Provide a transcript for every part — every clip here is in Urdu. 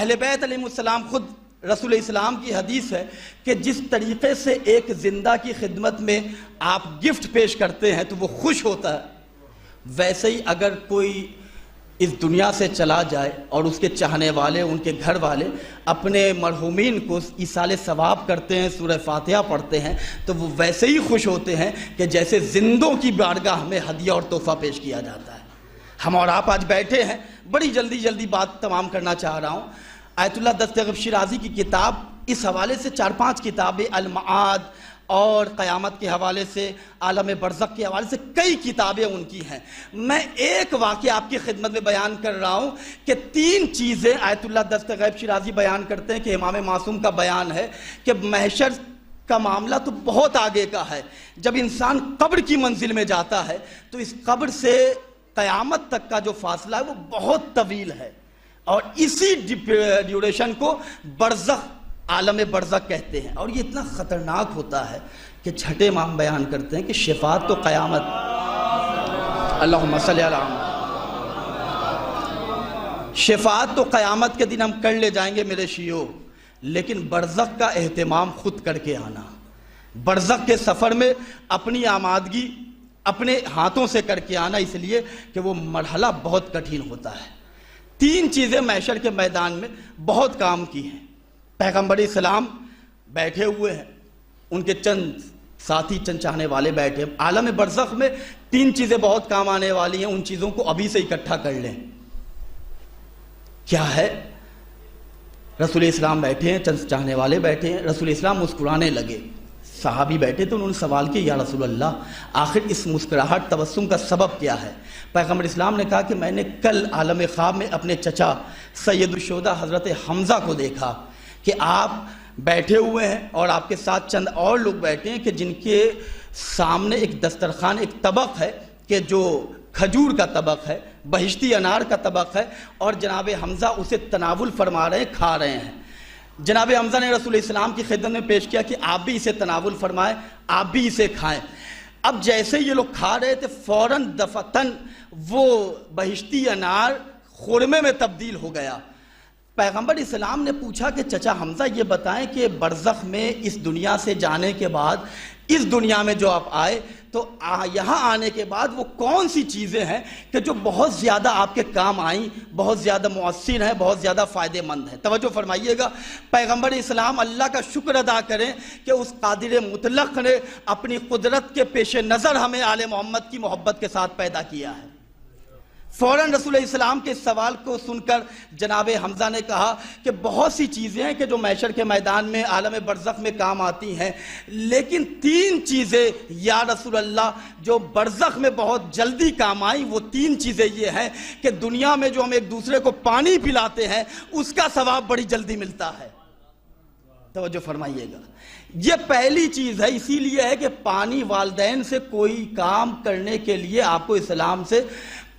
اہل بیت علیہ السلام خود رسول اسلام کی حدیث ہے کہ جس طریقے سے ایک زندہ کی خدمت میں آپ گفٹ پیش کرتے ہیں تو وہ خوش ہوتا ہے، ویسے ہی اگر کوئی اس دنیا سے چلا جائے اور اس کے چاہنے والے، ان کے گھر والے اپنے مرحومین کو ایصال ثواب کرتے ہیں، سورہ فاتحہ پڑھتے ہیں، تو وہ ویسے ہی خوش ہوتے ہیں کہ جیسے زندوں کی بارگاہ میں ہدیہ اور تحفہ پیش کیا جاتا ہے۔ ہم اور آپ آج بیٹھے ہیں، بڑی جلدی بات تمام کرنا چاہ رہا ہوں۔ آیت اللہ دستگیر شیرازی کی کتاب اس حوالے سے 4-5 کتابیں، المعاد اور قیامت کے حوالے سے، عالم برزخ کے حوالے سے کئی کتابیں ان کی ہیں۔ میں ایک واقعہ آپ کی خدمت میں بیان کر رہا ہوں کہ 3 چیزیں آیت اللہ دستگیر شیرازی بیان کرتے ہیں کہ امام معصوم کا بیان ہے کہ محشر کا معاملہ تو بہت آگے کا ہے۔ جب انسان قبر کی منزل میں جاتا ہے تو اس قبر سے قیامت تک کا جو فاصلہ ہے وہ بہت طویل ہے، اور اسی ڈیوریشن کو برزخ، عالم برزخ کہتے ہیں، اور یہ اتنا خطرناک ہوتا ہے کہ چھٹے امام بیان کرتے ہیں کہ شفاعت تو قیامت، اللہم صلی علی محمد، شفاعت تو قیامت کے دن ہم کر لے جائیں گے میرے شیعوں، لیکن برزخ کا اہتمام خود کر کے آنا، برزخ کے سفر میں اپنی آمادگی اپنے ہاتھوں سے کر کے آنا، اس لیے کہ وہ مرحلہ بہت کٹھن ہوتا ہے۔ 3 چیزیں محشر کے میدان میں بہت کام کی ہیں۔ پیغمبر اسلام بیٹھے ہوئے ہیں، ان کے چند ساتھی، چند چاہنے والے بیٹھے ہیں۔ عالم برزخ میں 3 چیزیں بہت کام آنے والی ہیں، ان چیزوں کو ابھی سے اکٹھا کر لیں۔ کیا ہے؟ رسول اسلام بیٹھے ہیں، چند چاہنے والے بیٹھے ہیں، رسول اسلام مسکرانے لگے۔ صحابی بیٹھے تو انہوں نے سوال کیا، یا رسول اللہ آخر اس مسکراہٹ تبسم کا سبب کیا ہے؟ پیغمبر اسلام نے کہا کہ میں نے کل عالم خواب میں اپنے چچا سید الشہداء حضرت حمزہ کو دیکھا کہ آپ بیٹھے ہوئے ہیں اور آپ کے ساتھ چند اور لوگ بیٹھے ہیں کہ جن کے سامنے ایک دسترخوان، ایک طبق ہے کہ جو کھجور کا طبق ہے، بہشتی انار کا طبق ہے، اور جناب حمزہ اسے تناول فرما رہے ہیں، کھا رہے ہیں۔ جناب حمزہ نے رسول اسلام کی خدمت میں پیش کیا کہ آپ بھی اسے تناول فرمائیں، آپ بھی اسے کھائیں۔ اب جیسے یہ لوگ کھا رہے تھے، فوراً دفتن وہ بہشتی انار خورمے میں تبدیل ہو گیا۔ پیغمبر اسلام نے پوچھا کہ چچا حمزہ یہ بتائیں کہ برزخ میں اس دنیا سے جانے کے بعد، اس دنیا میں جو آپ آئے تو یہاں آنے کے بعد وہ کون سی چیزیں ہیں کہ جو بہت زیادہ آپ کے کام آئیں، بہت زیادہ مؤثر ہیں، بہت زیادہ فائدہ مند ہیں؟ توجہ فرمائیے گا، پیغمبر اسلام اللہ کا شکر ادا کریں کہ اس قادر مطلق نے اپنی قدرت کے پیش نظر ہمیں آل محمد کی محبت کے ساتھ پیدا کیا ہے۔ فوراً رسول اسلام کے سوال کو سن کر جناب حمزہ نے کہا کہ بہت سی چیزیں ہیں کہ جو محشر کے میدان میں، عالم برزخ میں کام آتی ہیں، لیکن 3 چیزیں یا رسول اللہ جو برزخ میں بہت جلدی کام آئیں، وہ 3 چیزیں یہ ہیں کہ دنیا میں جو ہم ایک دوسرے کو پانی پلاتے ہیں اس کا ثواب بڑی جلدی ملتا ہے۔ توجہ فرمائیے گا، یہ پہلی چیز ہے۔ اسی لیے ہے کہ پانی، والدین سے کوئی کام کرنے کے لیے آپ کو اسلام سے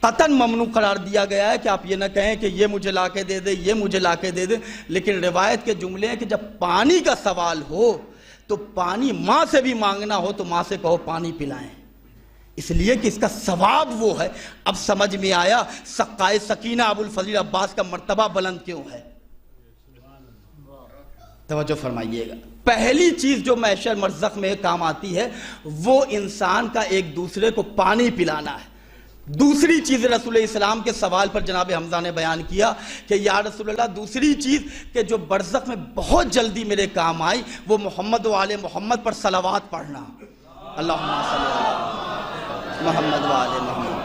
قطعاً ممنوع قرار دیا گیا ہے کہ آپ یہ نہ کہیں کہ یہ مجھے لا کے دے دے، یہ مجھے لا کے دے دے، لیکن روایت کے جملے ہیں کہ جب پانی کا سوال ہو تو پانی ماں سے بھی مانگنا ہو تو ماں سے کہو پانی پلائیں، اس لیے کہ اس کا ثواب وہ ہے۔ اب سمجھ میں آیا سقائے سکینہ ابو الفضل عباس کا مرتبہ بلند کیوں ہے۔ توجہ فرمائیے گا، پہلی چیز جو محشر برزخ میں کام آتی ہے وہ انسان کا ایک دوسرے کو پانی پلانا ہے۔ دوسری چیز رسول اسلام کے سوال پر جناب حمزہ نے بیان کیا کہ یا رسول اللہ دوسری چیز کہ جو برزخ میں بہت جلدی میرے کام آئی وہ محمد و آل محمد پر صلوات پڑھنا، اللہم صلی علی محمد و آل محمد۔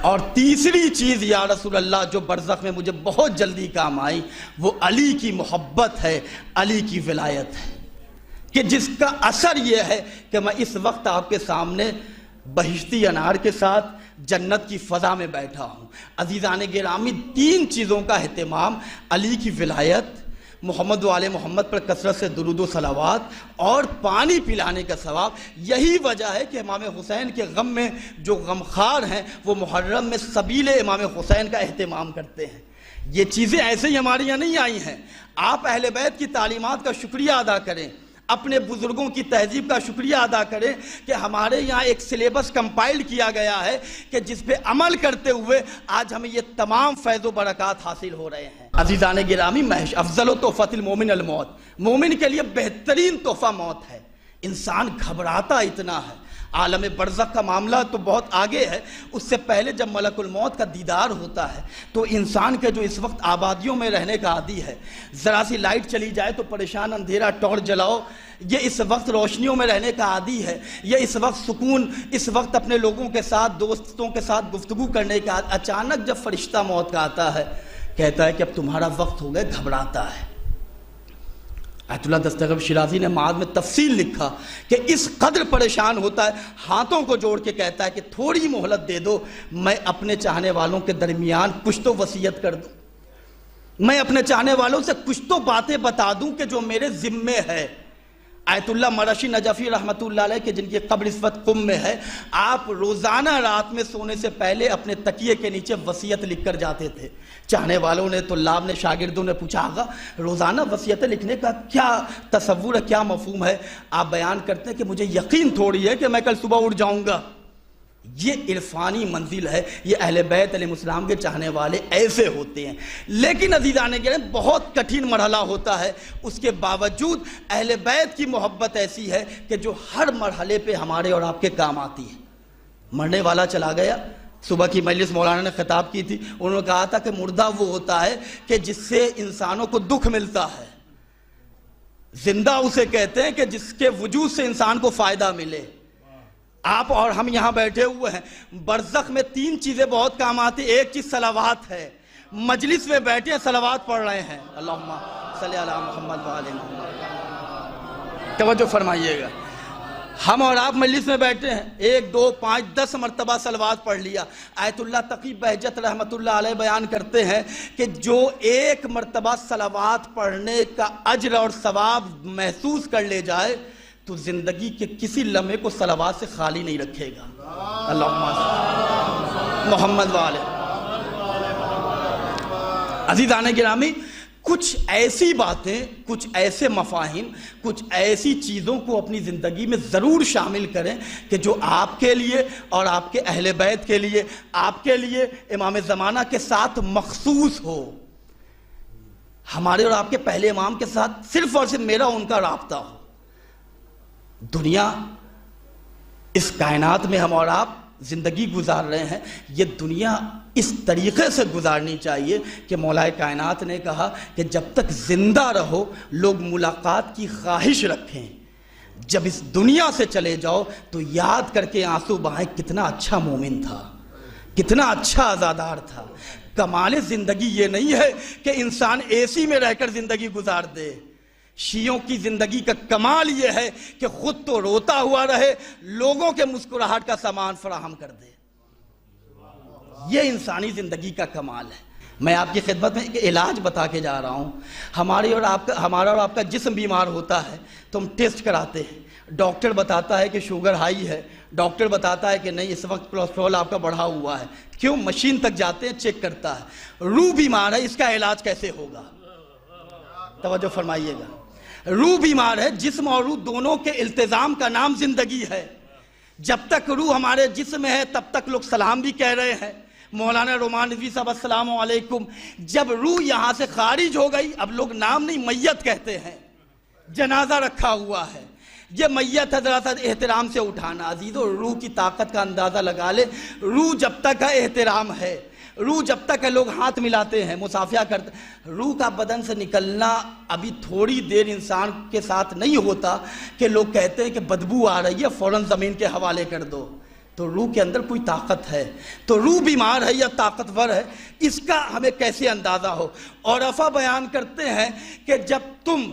اور تیسری چیز یا رسول اللہ جو برزخ میں مجھے بہت جلدی کام آئی وہ علی کی محبت ہے، علی کی ولایت ہے، کہ جس کا اثر یہ ہے کہ میں اس وقت آپ کے سامنے بہشتی انار کے ساتھ جنت کی فضا میں بیٹھا ہوں۔ عزیزان گرامی، 3 چیزوں کا اہتمام، علی کی ولایت، محمد و آل محمد پر کثرت سے درود و صلوات، اور پانی پلانے کا ثواب۔ یہی وجہ ہے کہ امام حسین کے غم میں جو غمخوار ہیں وہ محرم میں سبیل امام حسین کا اہتمام کرتے ہیں۔ یہ چیزیں ایسے ہی ہمارے یہاں نہیں آئی ہیں، آپ اہل بیت کی تعلیمات کا شکریہ ادا کریں، اپنے بزرگوں کی تہذیب کا شکریہ ادا کریں کہ ہمارے یہاں ایک سلیبس کمپائل کیا گیا ہے کہ جس پہ عمل کرتے ہوئے آج ہمیں یہ تمام فیض و برکات حاصل ہو رہے ہیں۔ عزیزان گرامی، محض افضل و تحفۃ المومن الموت، مومن کے لیے بہترین تحفہ موت ہے۔ انسان گھبراتا اتنا ہے، عالم برزخ کا معاملہ تو بہت آگے ہے، اس سے پہلے جب ملک الموت کا دیدار ہوتا ہے تو انسان کے جو اس وقت آبادیوں میں رہنے کا عادی ہے، ذرا سی لائٹ چلی جائے تو پریشان، اندھیرا ٹارچ جلاؤ، یہ اس وقت روشنیوں میں رہنے کا عادی ہے، یہ اس وقت سکون، اس وقت اپنے لوگوں کے ساتھ، دوستوں کے ساتھ گفتگو کرنے کا، اچانک جب فرشتہ موت کا آتا ہے کہتا ہے کہ اب تمہارا وقت ہو گیا، گھبراتا ہے۔ آیت اللہ دستگیر شیرازی نے معاد میں تفصیل لکھا کہ اس قدر پریشان ہوتا ہے، ہاتھوں کو جوڑ کے کہتا ہے کہ تھوڑی مہلت دے دو، میں اپنے چاہنے والوں کے درمیان کچھ تو وصیت کر دوں، میں اپنے چاہنے والوں سے کچھ تو باتیں بتا دوں کہ جو میرے ذمے ہے۔ آیت اللہ مرشی نجفی رحمۃ اللہ علیہ کہ جن کی قبر اس وقت قم میں ہے، آپ روزانہ رات میں سونے سے پہلے اپنے تکیے کے نیچے وصیت لکھ کر جاتے تھے۔ چاہنے والوں نے، طلاب نے، شاگردوں نے پوچھا آقا روزانہ وصیتیں لکھنے کا کیا تصور ہے، کیا مفہوم ہے؟ آپ بیان کرتے ہیں کہ مجھے یقین تھوڑی ہے کہ میں کل صبح اٹھ جاؤں گا۔ یہ عرفانی منزل ہے، یہ اہل بیت علیہ السلام کے چاہنے والے ایسے ہوتے ہیں۔ لیکن عزیزان گرامی، بہت کٹھن مرحلہ ہوتا ہے، اس کے باوجود اہل بیت کی محبت ایسی ہے کہ جو ہر مرحلے پہ ہمارے اور آپ کے کام آتی ہے۔ مرنے والا چلا گیا، صبح کی مجلس مولانا نے خطاب کی تھی، انہوں نے کہا تھا کہ مردہ وہ ہوتا ہے کہ جس سے انسانوں کو دکھ ملتا ہے، زندہ اسے کہتے ہیں کہ جس کے وجود سے انسان کو فائدہ ملے۔ آپ اور ہم یہاں بیٹھے ہوئے ہیں، برزخ میں 3 چیزیں بہت کام آتی، ایک چیز صلوات ہے، مجلس میں بیٹھے ہیں صلوات پڑھ رہے ہیں، اللہم صلی علی محمد وآل محمد۔ توجہ فرمائیے گا، ہم اور آپ مجلس میں بیٹھے ہیں، 1 2 5 10 مرتبہ صلوات پڑھ لیا۔ آیت اللہ تقی بہجت رحمت اللہ علیہ بیان کرتے ہیں کہ جو 1 مرتبہ صلوات پڑھنے کا اجر اور ثواب محسوس کر لے جائے تو زندگی کے کسی لمحے کو صلوات سے خالی نہیں رکھے گا۔ اللہم محمد وآلہ۔ عزیزان گرامی، کچھ ایسی باتیں، کچھ ایسے مفاہیم، کچھ ایسی چیزوں کو اپنی زندگی میں ضرور شامل کریں کہ جو آپ کے لیے اور آپ کے اہل بیت کے لیے، آپ کے لیے امام زمانہ کے ساتھ مخصوص ہو۔ ہمارے اور آپ کے پہلے امام کے ساتھ صرف اور صرف میرا ان کا رابطہ ہو۔ دنیا، اس کائنات میں ہم اور آپ زندگی گزار رہے ہیں، یہ دنیا اس طریقے سے گزارنی چاہیے کہ مولا کائنات نے کہا کہ جب تک زندہ رہو لوگ ملاقات کی خواہش رکھیں، جب اس دنیا سے چلے جاؤ تو یاد کر کے آنسو بہائیں کتنا اچھا مومن تھا، کتنا اچھا عزادار تھا۔ کمال زندگی یہ نہیں ہے کہ انسان اے سی میں رہ کر زندگی گزار دے، شیعوں کی زندگی کا کمال یہ ہے کہ خود تو روتا ہوا رہے، لوگوں کے مسکراہٹ کا سامان فراہم کر دے۔ یہ انسانی زندگی کا کمال ہے۔ میں آپ کی خدمت میں ایک علاج بتا کے جا رہا ہوں۔ ہمارا اور آپ کا جسم بیمار ہوتا ہے تو ہم ٹیسٹ کراتے ہیں، ڈاکٹر بتاتا ہے کہ شوگر ہائی ہے، ڈاکٹر بتاتا ہے کہ نہیں اس وقت کولیسٹرول آپ کا بڑھا ہوا ہے، کیوں؟ مشین تک جاتے ہیں، چیک کرتا ہے۔ روح بیمار ہے، اس کا علاج کیسے ہوگا؟ توجہ فرمائیے گا، روح بیمار ہے، جسم اور روح دونوں کے التزام کا نام زندگی ہے۔ جب تک روح ہمارے جسم میں ہے تب تک لوگ سلام بھی کہہ رہے ہیں، مولانا رومان رضوی صاحب السلام علیکم۔ جب روح یہاں سے خارج ہو گئی اب لوگ نام نہیں میت کہتے ہیں، جنازہ رکھا ہوا ہے، یہ میت ہے، ذرا سا احترام سے اٹھانا۔ عزیزو، روح کی طاقت کا اندازہ لگا لے، روح جب تک ہے احترام ہے، روح جب تک ہے لوگ ہاتھ ملاتے ہیں، مصافحہ کرتے ہیں۔ روح کا بدن سے نکلنا ابھی تھوڑی دیر انسان کے ساتھ نہیں ہوتا کہ لوگ کہتے ہیں کہ بدبو آ رہی ہے، فوراً زمین کے حوالے کر دو۔ تو روح کے اندر کوئی طاقت ہے، تو روح بیمار ہے یا طاقتور ہے، اس کا ہمیں کیسے اندازہ ہو؟ عرفا بیان کرتے ہیں کہ جب تم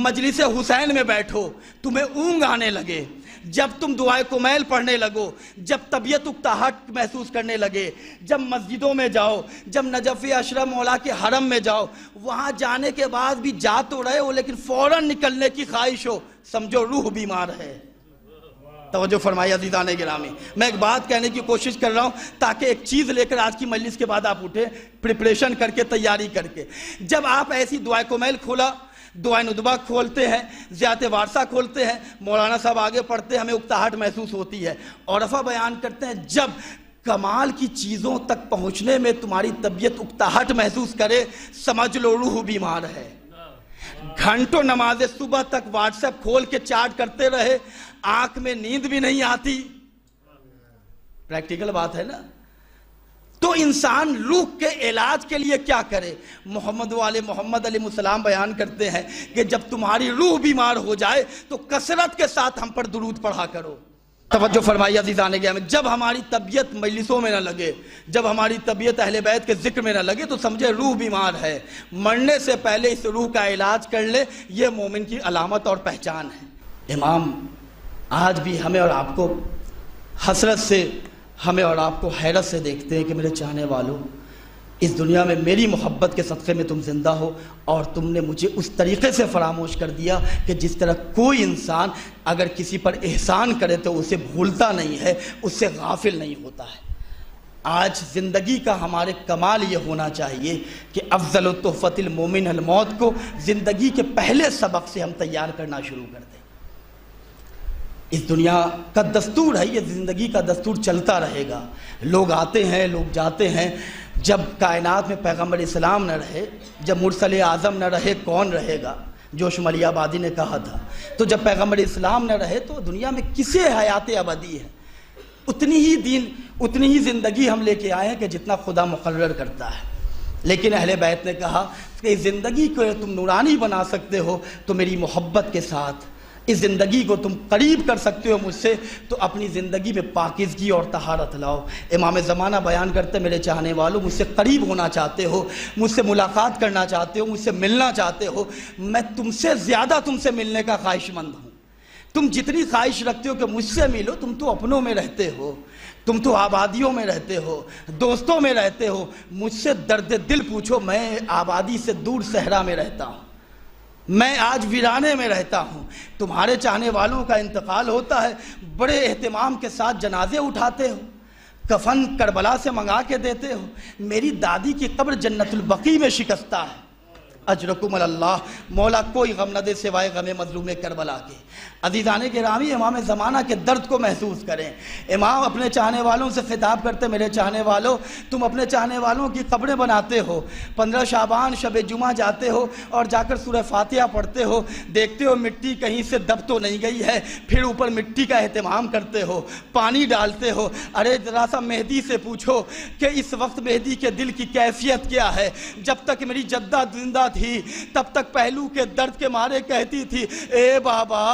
مجلس حسین میں بیٹھو تمہیں اونگ آنے لگے، جب تم دعائے کمیل پڑھنے لگو، جب طبیعت اکتاہٹ محسوس کرنے لگے، جب مسجدوں میں جاؤ، جب نجف اشرف مولا کے حرم میں جاؤ، وہاں جانے کے بعد بھی جا تو رہے ہو لیکن فوراً نکلنے کی خواہش ہو، سمجھو روح بیمار ہے۔ توجہ فرمائیے عزیزان گرامی، میں ایک بات کہنے کی کوشش کر رہا ہوں تاکہ ایک چیز لے کر آج کی مجلس کے بعد آپ اٹھیں پریپریشن کر کے، تیاری کر کے۔ جب آپ ایسی دعائے کمیل کھولا، دعائے ندبہ کھولتے ہیں، زیارت وارثہ کھولتے ہیں، مولانا صاحب آگے پڑھتے ہیں، ہمیں اکتاہٹ محسوس ہوتی ہے، عرفہ بیان کرتے ہیں، جب کمال کی چیزوں تک پہنچنے میں تمہاری طبیعت اکتاہٹ محسوس کرے، سمجھ لو روح بیمار ہے۔ گھنٹوں نماز صبح تک واٹس ایپ کھول کے چاٹ کرتے رہے، آنکھ میں نیند بھی نہیں آتی، پریکٹیکل بات ہے نا۔ تو انسان روح کے علاج کے لیے کیا کرے؟ محمد علیہ السلام بیان کرتے ہیں کہ جب تمہاری روح بیمار ہو جائے تو کثرت کے ساتھ ہم پر درود پڑھا کرو۔ توجہ فرمائیے عزیزان گرامی، جب ہماری طبیعت مجلسوں میں نہ لگے، جب ہماری طبیعت اہل بیت کے ذکر میں نہ لگے تو سمجھے روح بیمار ہے، مرنے سے پہلے اس روح کا علاج کر لے، یہ مومن کی علامت اور پہچان ہے۔ امام آج بھی ہمیں اور آپ کو حسرت سے، ہمیں اور آپ کو حیرت سے دیکھتے ہیں کہ میرے چاہنے والوں، اس دنیا میں میری محبت کے صدقے میں تم زندہ ہو، اور تم نے مجھے اس طریقے سے فراموش کر دیا کہ جس طرح کوئی انسان اگر کسی پر احسان کرے تو اسے بھولتا نہیں ہے، اس سے غافل نہیں ہوتا ہے۔ آج زندگی کا ہمارے کمال یہ ہونا چاہیے کہ افضل التحفۃ المومن الموت کو زندگی کے پہلے سبق سے ہم تیار کرنا شروع کر دیں۔ اس دنیا کا دستور ہے، یہ زندگی کا دستور چلتا رہے گا، لوگ آتے ہیں، لوگ جاتے ہیں۔ جب کائنات میں پیغمبر اسلام نہ رہے، جب مرسل اعظم نہ رہے، کون رہے گا؟ جوش ملی آبادی نے کہا تھا۔ تو جب پیغمبر اسلام نہ رہے تو دنیا میں کسے حیات ابدی ہے؟ اتنی ہی دین، اتنی ہی زندگی ہم لے کے آئے ہیں کہ جتنا خدا مقرر کرتا ہے۔ لیکن اہل بیت نے کہا کہ زندگی کو تم نورانی بنا سکتے ہو تو میری محبت کے ساتھ اس زندگی کو تم قریب کر سکتے ہو مجھ سے، تو اپنی زندگی میں پاکیزگی اور طہارت لاؤ۔ امام زمانہ بیان کرتے، میرے چاہنے والوں، مجھ سے قریب ہونا چاہتے ہو، مجھ سے ملاقات کرنا چاہتے ہو، مجھ سے ملنا چاہتے ہو، میں تم سے زیادہ تم سے ملنے کا خواہش مند ہوں۔ تم جتنی خواہش رکھتے ہو کہ مجھ سے ملو، تم تو اپنوں میں رہتے ہو، تم تو آبادیوں میں رہتے ہو، دوستوں میں رہتے ہو، مجھ سے درد دل پوچھو، میں آبادی سے دور صحرا میں رہتا ہوں، میں آج ویرانے میں رہتا ہوں۔ تمہارے چاہنے والوں کا انتقال ہوتا ہے، بڑے اہتمام کے ساتھ جنازے اٹھاتے ہو، کفن کربلا سے منگا کے دیتے ہو۔ میری دادی کی قبر جنت البقیع میں شکستہ ہے، اجرکم اللہ، مولا کوئی غم نہ دے سوائے غم مظلوم کربلا کے۔ عزیزان گرامی، امام زمانہ کے درد کو محسوس کریں۔ امام اپنے چاہنے والوں سے خطاب کرتے، میرے چاہنے والوں، تم اپنے چاہنے والوں کی قبریں بناتے ہو، 15 شعبان شب جمعہ جاتے ہو اور جا کر سورہ فاتحہ پڑھتے ہو، دیکھتے ہو مٹی کہیں سے دب تو نہیں گئی ہے، پھر اوپر مٹی کا اہتمام کرتے ہو، پانی ڈالتے ہو۔ ارے ذرا سا مہدی سے پوچھو کہ اس وقت مہدی کے دل کی کیفیت کیا ہے؟ جب تک میری جدہ زندہ تھی تب تک پہلو کے درد کے مارے کہتی تھی، اے بابا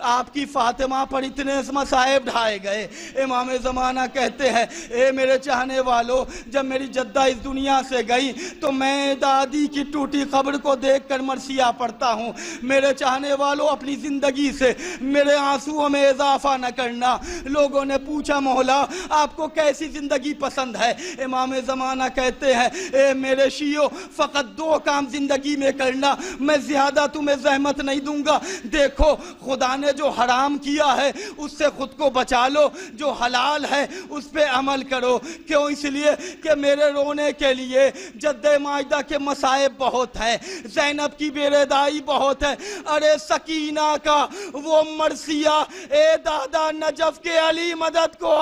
آپ کی فاطمہ پر اتنے مصائب ڈھائے گئے۔ امام زمانہ کہتے ہیں، اے میرے چاہنے والوں، جب میری جدہ اس دنیا سے گئی تو میں دادی کی ٹوٹی قبر کو دیکھ کر مرثیہ پڑھتا ہوں۔ میرے چاہنے والوں، اپنی زندگی سے میرے آنسوؤں میں اضافہ نہ کرنا۔ لوگوں نے پوچھا، مولا آپ کو کیسی زندگی پسند ہے؟ امام زمانہ کہتے ہیں، اے میرے شیعو، فقط 2 کام زندگی میں کرنا، میں زیادہ تمہیں زحمت نہیں دوں گا۔ دیکھو خدا نے جو حرام کیا ہے اس سے خود کو بچا لو، جو حلال ہے اس پہ عمل کرو۔ کیوں؟ اس لیے کہ میرے رونے کے لیے جد ماجدہ کے مصائب بہت ہیں، زینب کی بے رضائی بہت ہے، ارے سکینہ کا وہ مرثیہ، اے دادا نجف کے علی مدد کو